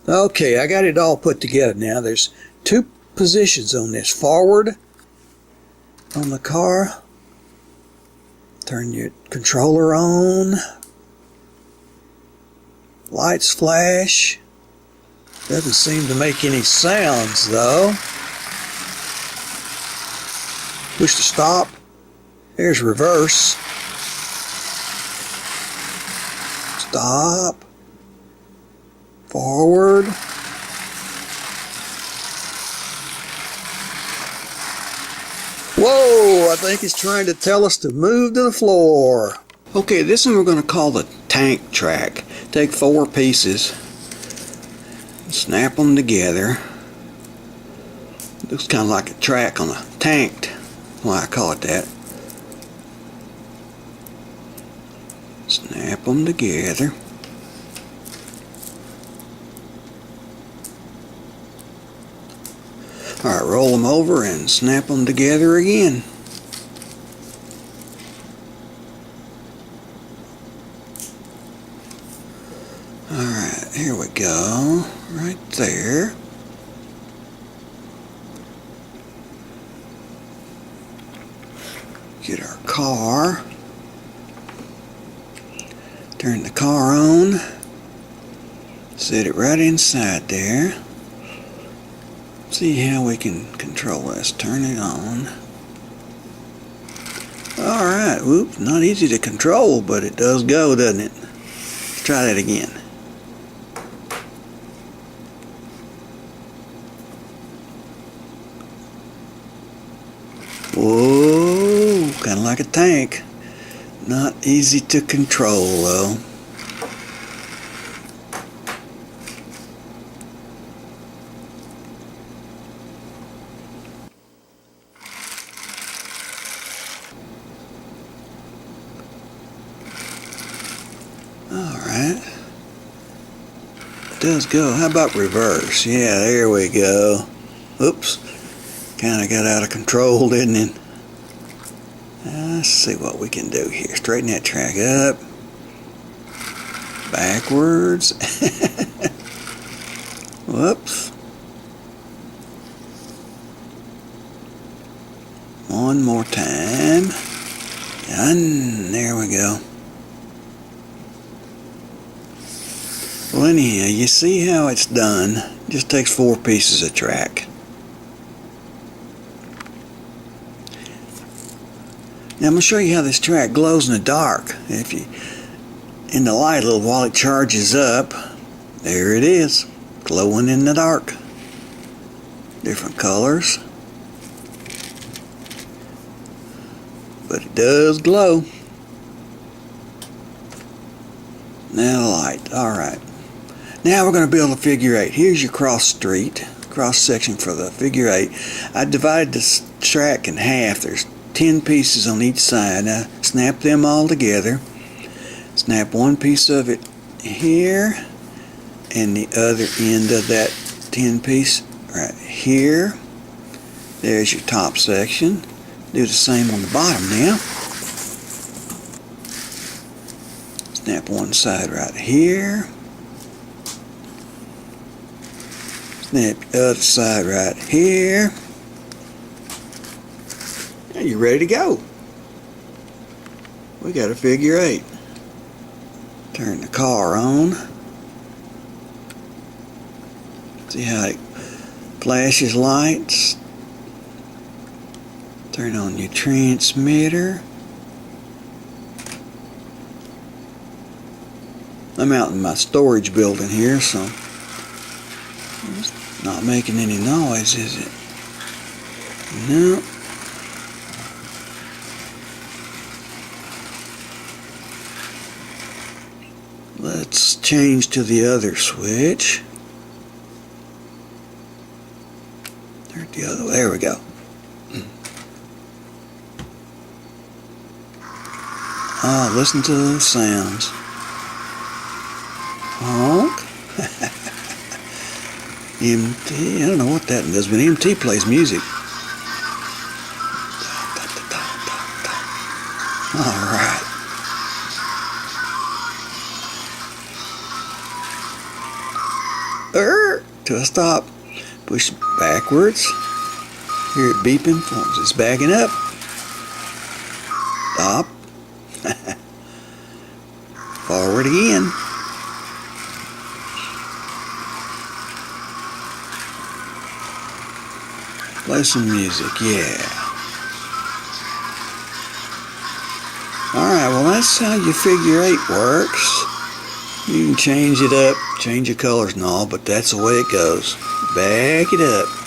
Okay, I got it all put together now. There's two positions on this. Forward on the car. Turn your controller on. Lights flash. Doesn't seem to make any sounds though. Push to stop. There's reverse. Stop. Forward. Whoa, I think it's trying to tell us to move to the floor. Okay, this one we're going to call the tank track. Take 4 pieces, snap them together. Looks kind of like a track on a tank. Why I call it that. Snap them together. Alright, roll them over and snap them together again. Alright, here we go. Right there. Get our car. Turn the car on. Set it right inside there. See how we can control this. Turn it on. Alright, whoop, not easy to control, but it does go, doesn't it? Let's try that again. Whoa, kind of like a tank. Not easy to control though. Alright. It does go. How about reverse? Yeah, there we go. Oops. Kind of got out of control, didn't it? Let's see what we can do here. Straighten that track up. Backwards. Whoops. One more time. And there we go. Well, anyhow, you see how it's done. Just takes 4 pieces of track. Now I'm going to show you how this track glows in the dark. If you in the light a little while it charges up, there it is, glowing in the dark. Different colors, but it does glow. Now the light. Alright. Now we're going to build a figure 8. Here's your cross section for the figure 8. I divided this track in half. There's 10 pieces on each side. Now snap them all together. Snap one piece of it here and the other end of that 10 piece right here. There's your top section. Do the same on the bottom now. Snap one side right here. Snap the other side right here. Now you're ready to go. We got a figure 8. Turn the car on. See how it flashes lights. Turn on your transmitter. I'm out in my storage building here, so it's not making any noise, is it? No. Let's change to the other switch. Turn the other way. There we go. Oh, listen to those sounds. Honk. MT. I don't know what that does, but MT plays music. Alright. to a stop. Push backwards. Hear it beeping. It's backing up. Stop. Forward again. Play some music, yeah. Alright, well that's how your figure 8 works. You can change it up, change your colors and all, but that's the way it goes. Back it up.